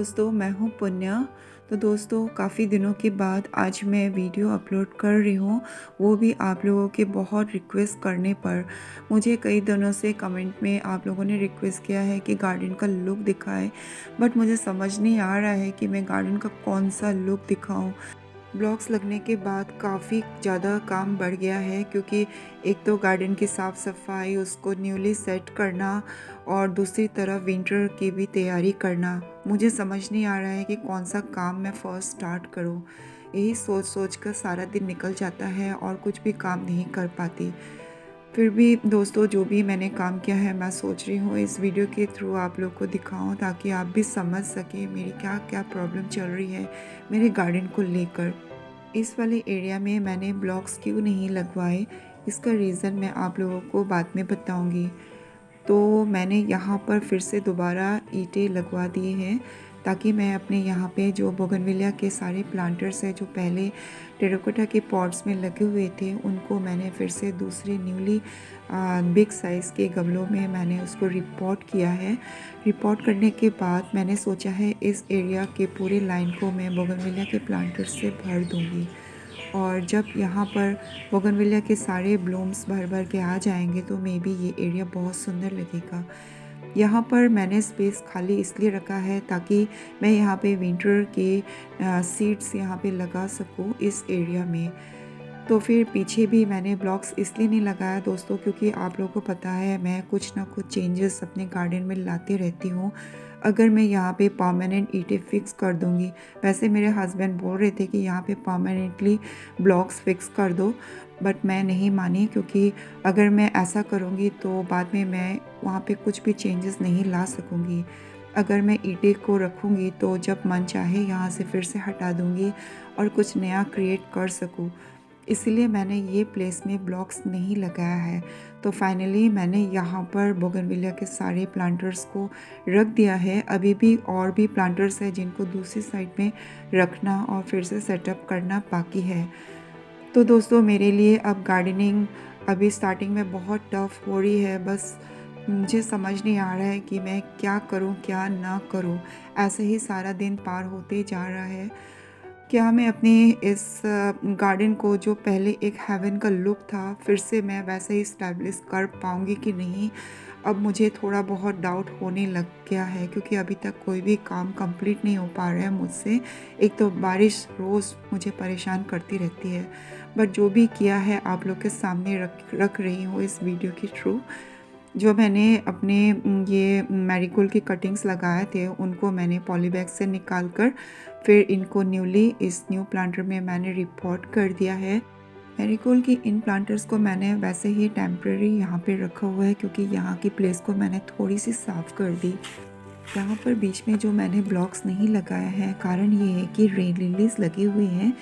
दोस्तों, मैं हूँ पुण्या। तो दोस्तों, काफ़ी दिनों के बाद आज मैं वीडियो अपलोड कर रही हूँ, वो भी आप लोगों के बहुत रिक्वेस्ट करने पर। मुझे कई दिनों से कमेंट में आप लोगों ने रिक्वेस्ट किया है कि गार्डन का लुक दिखाएं, बट मुझे समझ नहीं आ रहा है कि मैं गार्डन का कौन सा लुक दिखाऊं। ब्लॉक्स लगने के बाद काफ़ी ज़्यादा काम बढ़ गया है, क्योंकि एक तो गार्डन की साफ़ सफाई, उसको न्यूली सेट करना और दूसरी तरफ विंटर की भी तैयारी करना। मुझे समझ नहीं आ रहा है कि कौन सा काम मैं फ़र्स्ट स्टार्ट करूं। यही सोच सोच कर सारा दिन निकल जाता है और कुछ भी काम नहीं कर पाती। फिर भी दोस्तों, जो भी मैंने काम किया है, मैं सोच रही हूँ इस वीडियो के थ्रू आप लोग को दिखाऊं, ताकि आप भी समझ सकें मेरी क्या क्या प्रॉब्लम चल रही है मेरे गार्डन को लेकर। इस वाले एरिया में मैंने ब्लॉक्स क्यों नहीं लगवाए, इसका रीज़न मैं आप लोगों को बाद में बताऊंगी। तो मैंने यहाँ पर फिर से दोबारा ईंटें लगवा दिए हैं, ताकि मैं अपने यहाँ पे जो बोगनविलिया के सारे प्लांटर्स हैं जो पहले टेराकोटा के पॉट्स में लगे हुए थे, उनको मैंने फिर से दूसरे न्यूली बिग साइज़ के गमलों में मैंने उसको रिपोर्ट किया है। रिपोर्ट करने के बाद मैंने सोचा है इस एरिया के पूरे लाइन को मैं बोगनविलिया के प्लांटर्स से भर दूँगी। और जब यहाँ पर बोगनविलिया के सारे ब्लूम्स भर भर के आ जाएंगे तो मे बी ये एरिया बहुत सुंदर लगेगा। यहाँ पर मैंने स्पेस खाली इसलिए रखा है ताकि मैं यहाँ पे विंटर के सीड्स यहाँ पे लगा सकूँ इस एरिया में। तो फिर पीछे भी मैंने ब्लॉक्स इसलिए नहीं लगाया दोस्तों, क्योंकि आप लोगों को पता है मैं कुछ ना कुछ चेंजेस अपने गार्डन में लाती रहती हूँ। अगर मैं यहाँ पे परमानेंट ईंटें फिक्स कर दूँगी, वैसे मेरे हस्बैंड बोल रहे थे कि यहाँ पे परमानेंटली ब्लॉक्स फिक्स कर दो, बट मैं नहीं मानी, क्योंकि अगर मैं ऐसा करूँगी तो बाद में मैं वहाँ पे कुछ भी चेंजेस नहीं ला सकूँगी। अगर मैं ईंटें को रखूँगी तो जब मन चाहे यहाँ से फिर से हटा दूँगी और कुछ नया क्रिएट कर सकूँ। इसलिए मैंने ये प्लेस में ब्लॉक्स नहीं लगाया है। तो फाइनली मैंने यहाँ पर बोगनविलिया के सारे प्लांटर्स को रख दिया है। अभी भी और भी प्लांटर्स हैं जिनको दूसरी साइड में रखना और फिर से सेटअप करना बाकी है। तो दोस्तों, मेरे लिए अब गार्डनिंग अभी स्टार्टिंग में बहुत टफ हो रही है। बस मुझे समझ नहीं आ रहा है कि मैं क्या करूं क्या ना करूं। ऐसे ही सारा दिन पार होते जा रहा है। क्या मैं अपने इस गार्डन को, जो पहले एक हेवन का लुक था, फिर से मैं वैसे ही इस्टेब्लिश कर पाऊँगी कि नहीं, अब मुझे थोड़ा बहुत डाउट होने लग गया है, क्योंकि अभी तक कोई भी काम कंप्लीट नहीं हो पा रहा है मुझसे। एक तो बारिश रोज़ मुझे परेशान करती रहती है, बट जो भी किया है आप लोग के सामने रख रही हूँ इस वीडियो के थ्रू। जो मैंने अपने ये मैरीगोल्ड की कटिंग्स लगाए थे, उनको मैंने पॉलीबैग से निकाल कर फिर इनको न्यूली इस न्यू प्लांटर में मैंने रिपोर्ट कर दिया है। मैरीगोल्ड की इन प्लांटर्स को मैंने वैसे ही टेम्प्रेरी यहाँ पे रखा हुआ है, क्योंकि यहाँ की प्लेस को मैंने थोड़ी सी साफ़ कर दी। यहाँ पर बीच में जो मैंने ब्लॉक्स नहीं लगाया है, कारण ये है कि रेन लिलीज लगी हुई हैं,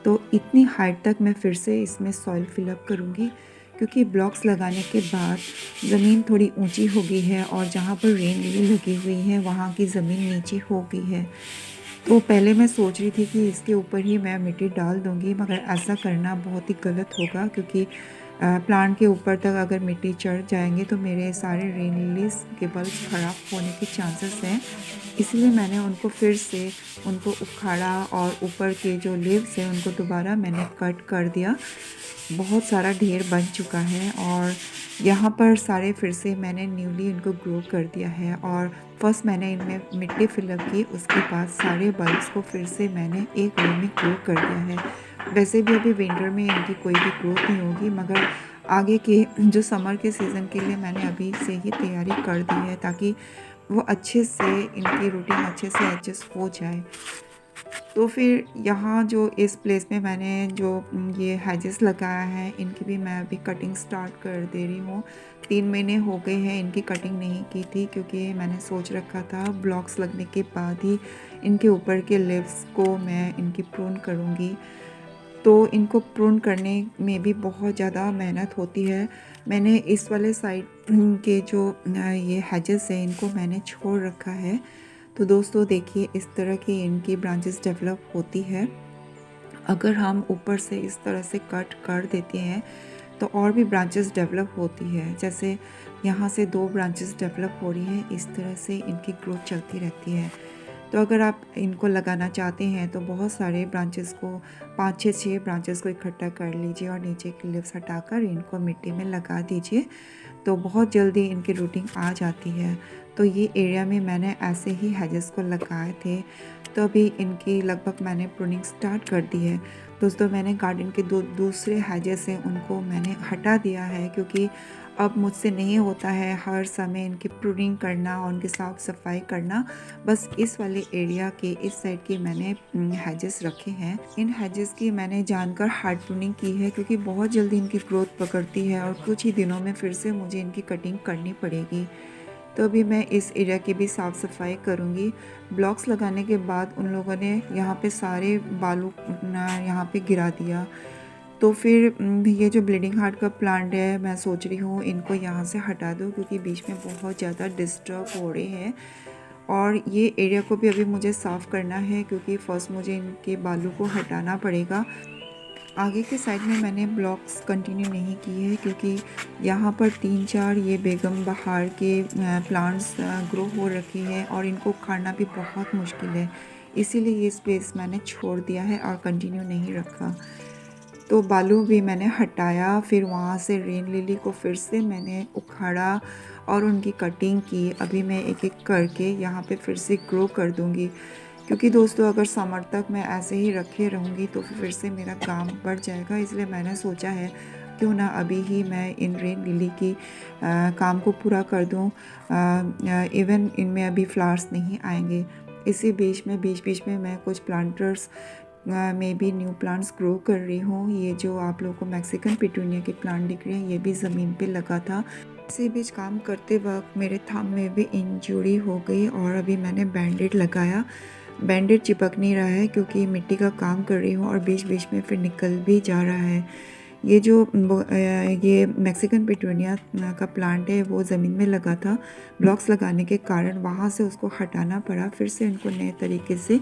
तो इतनी हाइट तक मैं फिर से इसमें सॉइल फिलअप करूँगी, क्योंकि ब्लॉक्स लगाने के बाद ज़मीन थोड़ी ऊंची हो गई है और जहाँ पर रेन लिली लगी हुई है वहाँ की ज़मीन नीचे हो गई है। तो पहले मैं सोच रही थी कि इसके ऊपर ही मैं मिट्टी डाल दूँगी, मगर ऐसा करना बहुत ही गलत होगा, क्योंकि प्लांट के ऊपर तक अगर मिट्टी चढ़ जाएंगे तो मेरे सारे रेन लिलीज के बल्ब ख़राब होने के चांसेस हैं। इसलिए मैंने उनको फिर से उनको उखाड़ा और ऊपर के जो लीव्स हैं उनको दोबारा मैंने कट कर दिया। बहुत सारा ढेर बन चुका है और यहाँ पर सारे फिर से मैंने न्यूली इनको ग्रो कर दिया है। और फर्स्ट मैंने इनमें मिट्टी फिलअप की, उसके बाद सारे बल्ब्स को फिर से मैंने एक रो में ग्रो कर दिया है। वैसे भी अभी विंटर में इनकी कोई भी ग्रोथ नहीं होगी, मगर आगे के जो समर के सीज़न के लिए मैंने अभी से ही तैयारी कर दी है, ताकि वो अच्छे से इनकी रूटीन अच्छे से एडजस्ट हो जाए। तो फिर यहाँ जो इस प्लेस में मैंने जो ये हैजेस लगाया है, इनकी भी मैं अभी कटिंग स्टार्ट कर दे रही हूँ। 3 महीने हो गए हैं इनकी कटिंग नहीं की थी, क्योंकि मैंने सोच रखा था ब्लॉक्स लगने के बाद ही इनके ऊपर के लीव्स को मैं इनकी प्रून करूँगी। तो इनको प्रून करने में भी बहुत ज़्यादा मेहनत होती है। मैंने इस वाले साइड के जो ये हैजेस हैं, इनको मैंने छोड़ रखा है। तो दोस्तों देखिए, इस तरह की इनकी ब्रांचेस डेवलप होती है। अगर हम ऊपर से इस तरह से कट कर देते हैं तो और भी ब्रांचेस डेवलप होती है। जैसे यहाँ से 2 ब्रांचेस डेवलप हो रही है, इस तरह से इनकी ग्रोथ चलती रहती है। तो अगर आप इनको लगाना चाहते हैं तो बहुत सारे ब्रांचेस को 5 से 6 ब्रांचेस को इकट्ठा कर लीजिए और नीचे की लीव्स हटाकर इनको मिट्टी में लगा दीजिए। तो बहुत जल्दी इनकी रूटिंग आ जाती है। तो ये एरिया में मैंने ऐसे ही हेजेस को लगाए थे। तो अभी इनकी लगभग मैंने प्रूनिंग स्टार्ट कर दी है। दोस्तों मैंने गार्डन के दूसरे हेजेस हैं उनको मैंने हटा दिया है, क्योंकि अब मुझसे नहीं होता है हर समय इनकी प्रूनिंग करना और उनकी साफ़ सफाई करना। बस इस वाले एरिया के इस साइड की मैंने हेजेस रखे हैं। इन हेजेस की मैंने जानकर हार्ड प्रूनिंग की है, क्योंकि बहुत जल्दी इनकी ग्रोथ पकड़ती है और कुछ ही दिनों में फिर से मुझे इनकी कटिंग करनी पड़ेगी। तो अभी मैं इस एरिया की भी साफ़ सफाई करूँगी। ब्लॉक्स लगाने के बाद उन लोगों ने यहाँ पे सारे बालू यहाँ पे गिरा दिया। तो फिर ये जो ब्लीडिंग हार्ट का प्लांट है, मैं सोच रही हूँ इनको यहाँ से हटा दूँ, क्योंकि बीच में बहुत ज़्यादा डिस्टर्ब हो रहे हैं। और ये एरिया को भी अभी मुझे साफ़ करना है, क्योंकि फ़र्स्ट मुझे इनके बालू को हटाना पड़ेगा। आगे के साइड में मैंने ब्लॉक्स कंटिन्यू नहीं किए हैं, क्योंकि यहाँ पर 3-4 ये बेगम बहार के प्लांट्स ग्रो हो रखे हैं और इनको उखाड़ना भी बहुत मुश्किल है। इसीलिए ये स्पेस मैंने छोड़ दिया है और कंटिन्यू नहीं रखा। तो बालू भी मैंने हटाया, फिर वहाँ से रेन लिली को फिर से मैंने उखाड़ा और उनकी कटिंग की। अभी मैं एक-एक करके यहाँ पे फिर से ग्रो कर दूँगी, क्योंकि दोस्तों अगर समर तक मैं ऐसे ही रखे रहूँगी तो फिर से मेरा काम बढ़ जाएगा। इसलिए मैंने सोचा है क्यों ना अभी ही मैं इन रेन लिली की काम को पूरा कर दूँ। इवन इनमें अभी फ्लावर्स नहीं आएंगे। इसी बीच में मैं कुछ प्लांटर्स में भी न्यू प्लांट्स ग्रो कर रही हूँ। ये जो आप लोगों को मैक्सिकन पिटूनिया के प्लांट दिख रहे हैं, ये भी ज़मीन पे लगा था। इसी बीच काम करते वक्त मेरे थंब में भी इंजरी हो गई और अभी मैंने बैंडेड लगाया। बैंडेड चिपक नहीं रहा है, क्योंकि मिट्टी का काम कर रही हूँ और बीच में फिर निकल भी जा रहा है। ये मैक्सिकन पिटूनिया का प्लांट है, वो ज़मीन में लगा था। ब्लॉक्स लगाने के कारण वहाँ से उसको हटाना पड़ा, फिर से इनको नए तरीके से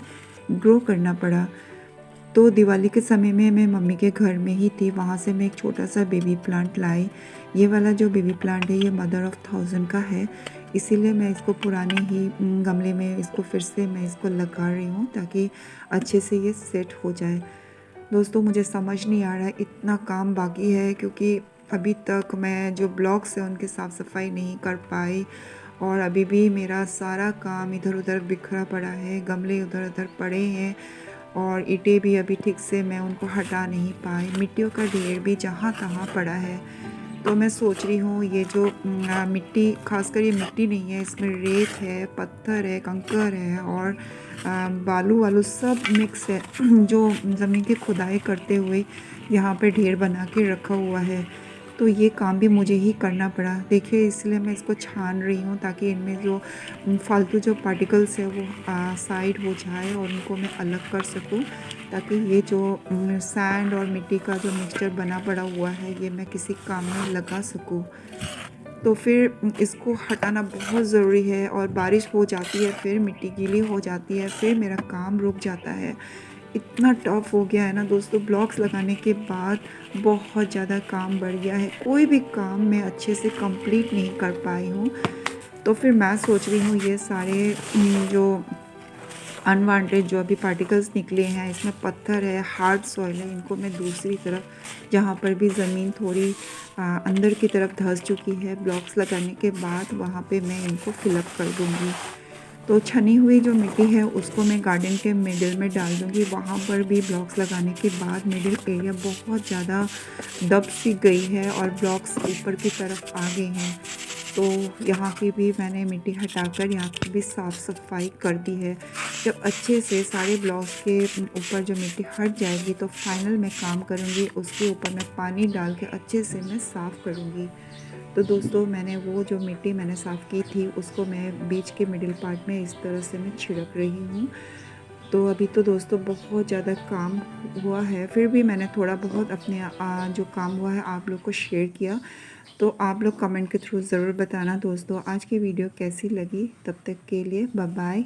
ग्रो करना पड़ा। तो दिवाली के समय में मैं मम्मी के घर में ही थी, वहाँ से मैं एक छोटा सा बेबी प्लांट लाई। ये वाला जो बेबी प्लांट है ये मदर ऑफ़ 1000 का है, इसीलिए मैं इसको पुराने ही गमले में इसको फिर से मैं इसको लगा रही हूँ, ताकि अच्छे से ये सेट हो जाए। दोस्तों मुझे समझ नहीं आ रहा है, इतना काम बाकी है, क्योंकि अभी तक मैं जो ब्लॉक्स हैं उनकी साफ़ सफाई नहीं कर पाई और अभी भी मेरा सारा काम इधर उधर बिखरा पड़ा है, गमले उधर उधर पड़े हैं और ईंटें भी अभी ठीक से मैं उनको हटा नहीं पाई। मिट्टियों का ढेर भी जहाँ तहाँ पड़ा है। तो मैं सोच रही हूँ ये जो मिट्टी, खासकर ये मिट्टी नहीं है, इसमें रेत है, पत्थर है, कंकर है और बालू वालू सब मिक्स है जो ज़मीन की खुदाई करते हुए यहाँ पे ढेर बना के रखा हुआ है। तो ये काम भी मुझे ही करना पड़ा। देखिए इसलिए मैं इसको छान रही हूँ, ताकि इनमें जो फालतू जो पार्टिकल्स है वो साइड हो जाए और उनको मैं अलग कर सकूँ, ताकि ये जो सैंड और मिट्टी का जो मिक्सचर बना पड़ा हुआ है ये मैं किसी काम में लगा सकूँ। तो फिर इसको हटाना बहुत ज़रूरी है और बारिश हो जाती है, फिर मिट्टी गीली हो जाती है, फिर मेरा काम रुक जाता है। इतना टफ हो गया है ना दोस्तों, ब्लॉक्स लगाने के बाद बहुत ज़्यादा काम बढ़ गया है। कोई भी काम मैं अच्छे से कंप्लीट नहीं कर पाई हूँ। तो फिर मैं सोच रही हूँ ये सारे जो अनवांटेड जो अभी पार्टिकल्स निकले हैं, इसमें पत्थर है, हार्ड सॉइल है, इनको मैं दूसरी तरफ जहाँ पर भी ज़मीन थोड़ी अंदर की तरफ धंस चुकी है ब्लॉक्स लगाने के बाद, वहाँ पे मैं इनको फिलअप कर दूँगी। तो छनी हुई जो मिट्टी है उसको मैं गार्डन के मिडिल में डाल दूँगी। वहाँ पर भी ब्लॉक्स लगाने के बाद मिडिल एरिया बहुत ज़्यादा दब सी गई है और ब्लॉक्स ऊपर की तरफ आ गए हैं। तो यहाँ की भी मैंने मिट्टी हटाकर यहाँ की भी साफ़ सफाई कर दी है। जब अच्छे से सारे ब्लॉक्स के ऊपर जो मिट्टी हट जाएगी तो फाइनल मैं काम करूँगी, उसके ऊपर मैं पानी डाल के अच्छे से मैं साफ़ करूँगी। तो दोस्तों मैंने वो जो मिट्टी मैंने साफ़ की थी उसको मैं बीच के मिडिल पार्ट में इस तरह से मैं छिड़क रही हूँ। तो अभी तो दोस्तों बहुत ज़्यादा काम हुआ है, फिर भी मैंने थोड़ा बहुत अपने जो काम हुआ है आप लोग को शेयर किया। तो आप लोग कमेंट के थ्रू ज़रूर बताना दोस्तों आज की वीडियो कैसी लगी। तब तक के लिए बाय बाय।